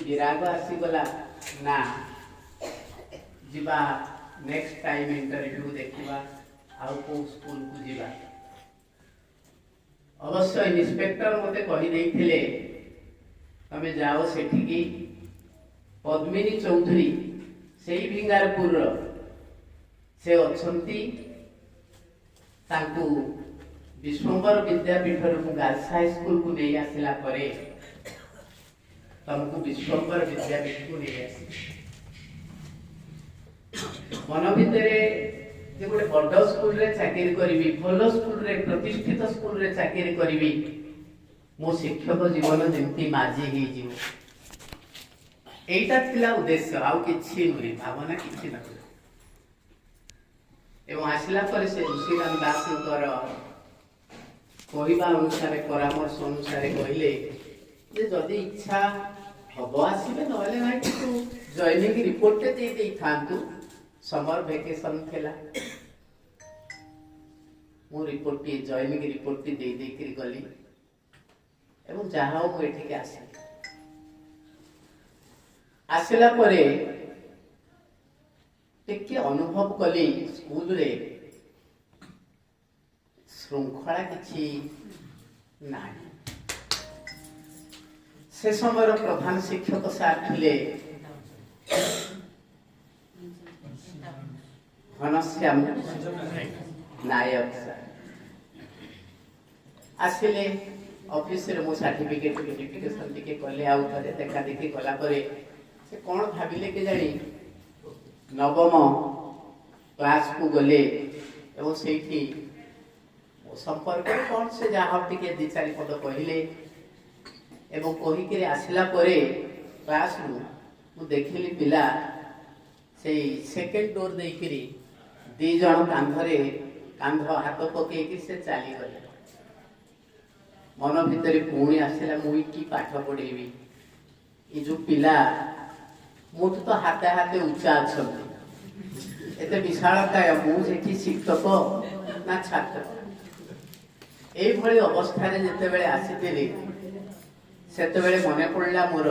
विराग आसीगला ना जीवा next time interview देखा आउ को स्कूल को जीवा अवश्य इंस्पेक्टर मते कहि देइथिले तमे जाओ सेठिकी पद्मिनी चौधरी सेई भिंगारपुर से अछंती तांकु विश्वंबर विद्यापीठ गर्ल्स हाई स्कूल को नहीं आसिला परे तुमको विश्वंबर विद्यापीठ को नहीं आसी मन भितर जे गोटे बड़ स्कूल रे चाकरी करी भल स्कूल रे प्रतिष्ठित स्कूल रे चाकरी करी मो शिक्षक जीवन जमती माझी ही जीव एटा थिला उद्देश्य आउ किछि नुहे भावना किछि न एवं आसिला पर से ऋषिराम दासकर कहवा अनुसार परामर्श अनुसार कहले जे जदि इच्छा हब आसबे नहले ना तू जॉइनिंग रिपोर्ट दे दे थांतु समर वेकेशन थिला मो रिपोर्ट टी जॉइनिंग रिपोर्ट टी दे दे करी गली एवं जहाँ मु एठिके आसे आसिला परे टिके अनुभव कली स्कूल रे श्रृंखला किछि नाही से समय प्रधान शिक्षक सार थिले घनश्याम नायक सार आसिले ऑफिस रे मो सर्टिफिकेट वेरिफिकेशन टिके कले आउ थरे देखा देखी कला परे से कौन भाविले के जानी नवम क्लास को गले एवं से संपर्क कौन से जहाँ टे दी चारि पद कहले एवं कहीकि आसला परे क्लास रु देखिली पिला से सेकेंड डोर देकरी दी जन कांधरे कांध हाथ पकईकि से चली गले मन भितर पुणी आसला मुई की पाठ पढ़ेबी ये जो पिला मोठ तो हाथे हाथे उच्चा अच्छा एते विशालता मुझे शिक्षक ना छात्र यही अवस्था जिते बड़े आसी से मन पड़ा मोर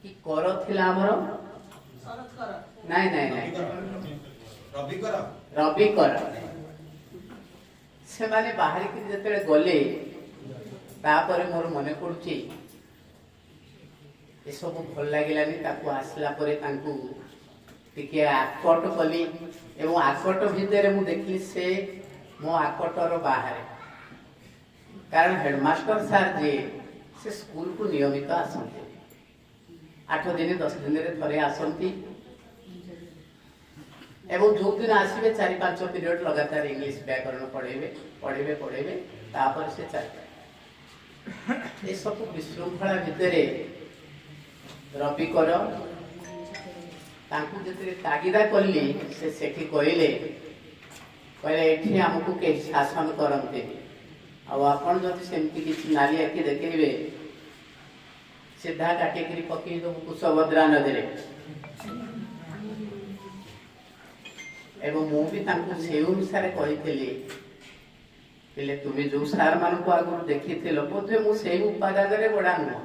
कि कर थिला हमर नाई नाई नाई रवि कर से माने बाहर की जिते गले तापर मोर मन पड़ुची ये सब भल लगिलानी ताकू आसला परे तांकू टिके आकट कली एवं आकट भितर मु देखली से मो आकटर बाहर कारण हेडमास्टर सार जे से स्कूल को नियमित आसंती 8 दिन 10 दिन रे थरे आसंती एवं जो दिन आसबे 4-5 पीरियड लगातार इंग्लिश व्याकरण पढ़ेबे पढ़ेबे पढ़ेबे तापर से चलते ये सब विशृंखला भितर रवि कर तांकु जते तागिदा कली से सेठी कहले एठी हमकु के शासन करंते आ आपण जदि सेमती किछि नाली आखि देखिबे सीधा काटिकरी पकई दो कुशभद्रा नदी रे एवं मु भी तांकु से अनुसार कहितली पिले तुमे जो सार मान को आगु देखिथिलो बोधे मु सेही उपादान रे बडा नु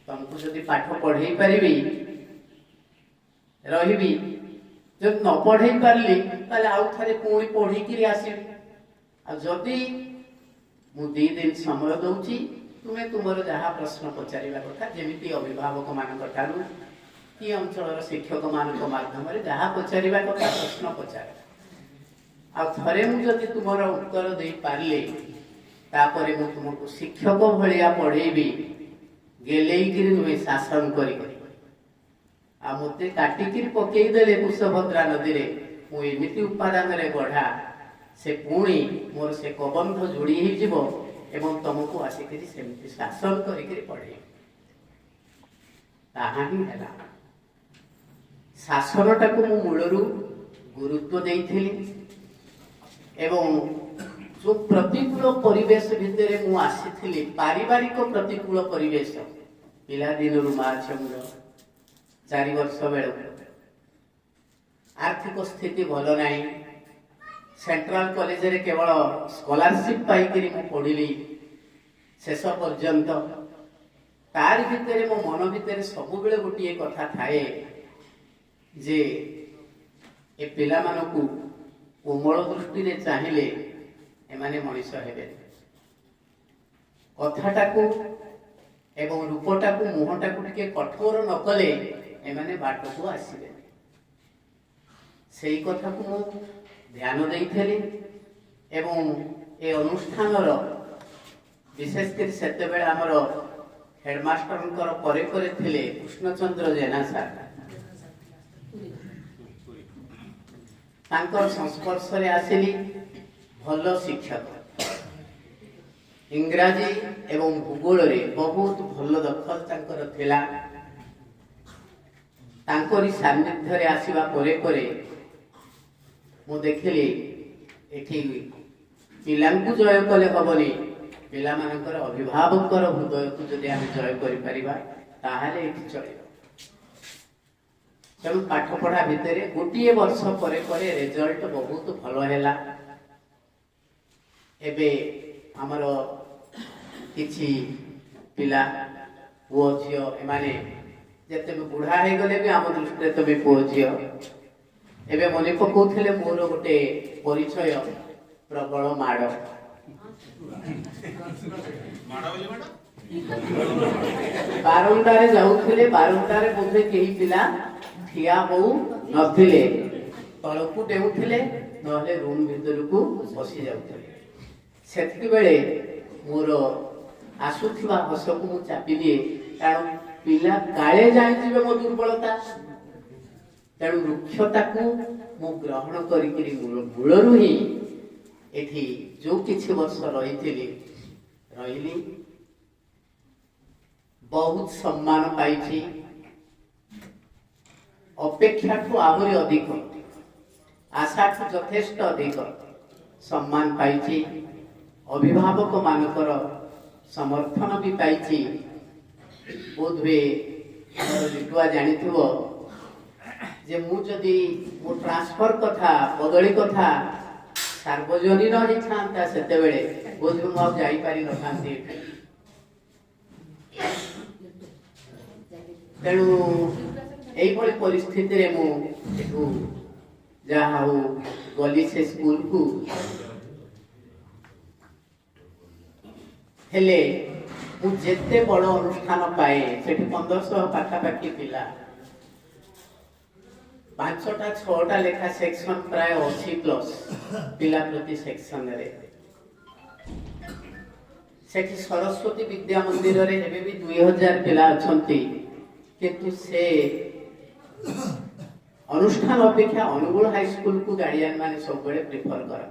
तुमको जदि पाठ पढ़े पारि रही जब न पढ़े पार्ली आउ थे पुणी पढ़ी आसि मु 2 दिन समय दौची तुम्हें तुमर जहाँ प्रश्न पचारिबा कथा जेमिति अभिभावक मान ठारू कि अंचल शिक्षक मान माध्यम जहाँ पचारिबा कथा प्रश्न पचार आ थरे मु जदि तुमर उत्तर दे पार्ली तापरे मु तुमको शिक्षक भलिया पढ़ेबी गेलेइकिरी नुहे शासन करी आ मते काटिकिरी पकई देले कुशभद्रा नदी रे मु एमिति उपादान रे गढ़ा से पुणी मोर से कबंध जोड़ी ही जीवो एवं तुमको आसिकिरी सेमिति शासन करिकिरी पढ़े ताहा ही हैला शासनटा को मु मूलरू गुरुत्व देइथिली एवं जो प्रतिकूल परिवेश भितर मु आसी पारिवारिक प्रतिकूल परिवेश पिला दिन माँ छमुर 4 वर्ष बेलू आर्थिक स्थिति भल नहीं सेंट्रल कॉलेज रे केवल स्कॉलरशिप पाई करी मु पढ़िली शेष पर्यंत तार भितर मो मन भितर सब बेले गोटे कथा थाए जे ए पिला मानकू कोमल दृष्टि रे चाहिए एमाने मनीष हेबे कथाटाकू एवं रूपटाकू मुहटाकू टिके कठोर न कले एमाने बाटकू आसीबे सेई कथा को मु ध्यान देइथेली एवं ए अनुष्ठान विशेषकर सेते बेले आमर हेडमास्टर परे करे थिले कृष्णचंद्र जेना सार तांकर संस्पर्श रे आसिली भल शिक्षक इंग्राजी एवं भूगोल रे बहुत भल दखल तांकर थिला तांकरी सान्निध्य रे आसीबा परे परे मु देखिली एठी पिलांकु जय कले हबनी पिला मानकर अभिभावकर हृदय को जदि आम जय करिपरिबा ताहाले एठी चलिबो तेणु पाठ पढ़ा भितर गोटे वर्ष परे परे रिजल्ट बहुत भल हैला एबे हमर किछि पिला पुओ झियो एमाने जते बुढ़ा हे गले भी आम दृष्टि तबे पुओ झियो एबे मने पकोथले मोर गोटे परिचय प्रबल माड़ बारंडारे जाउथले बारंडारे बोधे केही पिला ठिया बहु नथिले तळकु डेउथिले नहले रूम भितर को बसी जाउथले सेति बेले मोर आसुथिबा हसकु मु चापी दिए कारण पिला काळे जाई जिवे मो दुर्बलता तेणु वृक्षताकू मु ग्रहण करिकिरी मूलरू ही एठी जो किछि वर्ष रहिली बहुत सम्मान पाइछि अपेक्षा आहरी अधिक आशा यथेष्ट अधिक सम्मान पाइछि अभिभावक मानकर समर्थन भी पाइछि बोधवे लिटुआ जानिथिबो जे मु जदि मो ट्रांसफर कथा बदली कथा सार्वजनीन ही था सेते बेले बोधवे मु जाई पारि न थांती तेणु यही परिस्थिति रे मु जहाँ हो गली से स्कूल को हेले मु जेते बड़ अनुष्ठान पाए सेठी 1500 पाखापाखी पिला 5टा 6टा लेखा सेक्शन प्राय 80+ पिला प्रति सेक्शन रे सेठी सरस्वती विद्या मंदिर रे एबे भी 2000 पिला अछंती किंतु से अनुष्ठान अपेक्षा अनुगुण हाई स्कूल को गार्डियन माने सब बेले प्रेफर कर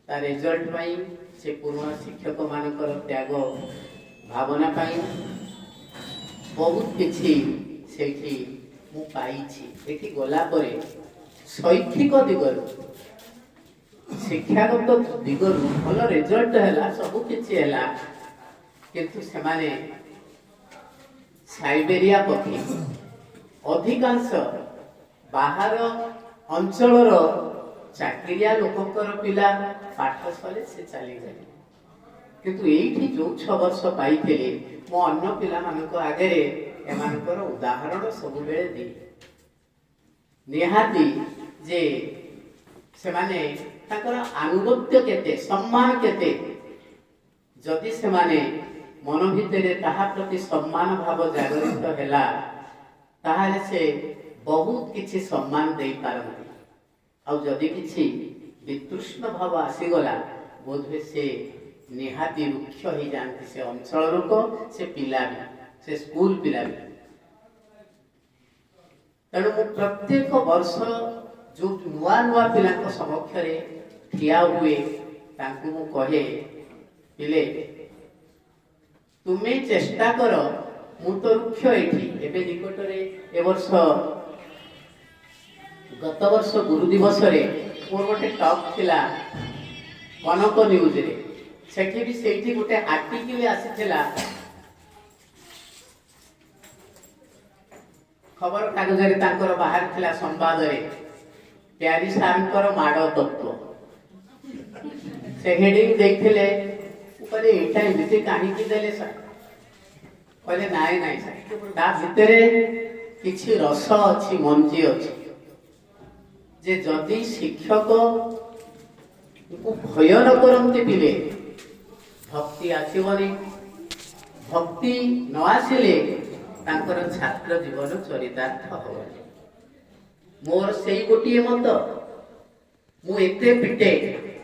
ता रिजल्ट पाई से पुराना शिक्षक मानकर त्याग भावना पाई बहुत किछि सेठी मु पाइछि एठी गला परे शैक्षिक दिगरु शिक्षागत दिगरु भल रिजल्ट हैला सब किछि हैला किंतु सेमाने साइबेरिया पक्षी अधिकांश बाहर अंचल चाकरिया लोकंकर पिला पाठ सले से चली गए किंतु एठी जो 6 वर्ष पाइथिले मो अन्य पिला मानको आगे एमानकर उदाहरण सब बेले दे निहाती जे से माने ताकर अनुगत्य केते सम्मान केते जदि से माने मन भितरे ताहा प्रति सम्मान भाव जागरित हैला ताहाले से बहुत किछि सम्मान दे पारंती आ जदि किछि वितृष्ण भाव आसीगला बोधवे से निहाती रुक्ष ही जानती से अंचल लोक से पिला भी से स्कूल पिला भी तेणु प्रत्येक वर्ष जो नुआ नुआ पिला समक्ष ठिया हुए तांकु मु कहे पिले तुम्हें चेष्टा कर मु तो रुक्ष एठी एबे निकट रे ए वर्ष गत वर्ष गुरु दिवस रे मोर गोटे टॉक थिला कनक न्यूज रे सेठी भी सेठी गोटे आर्टिकल आसीथिला खबर कागज रे तांकर बाहर थिला संवाद रे प्यारी सारंकर माड़ तत्व से हेडिंग देखिले କହିଲେ ଏଇଟା ଏମିତି କାହିଁକି ଦେଲେ ସାର୍? କହିଲେ ନାଇଁ ନାଇଁ ସାର୍, ତା ଭିତରେ କିଛି ରସ ଅଛି, ମଞ୍ଜି ଅଛି, ଯେ ଯଦି ଶିକ୍ଷକ ଭୟ ନ କରନ୍ତି ପିଲେ ଭକ୍ତି ଆସିବନି। ଭକ୍ତି ନ ଆସିଲେ ତାଙ୍କର ଛାତ୍ର ଜୀବନ ଚରିତାର୍ଥ ହବନି। ମୋର ସେଇ ଗୋଟିଏ ମତ। ମୁଁ ଏତେ ପିଟେ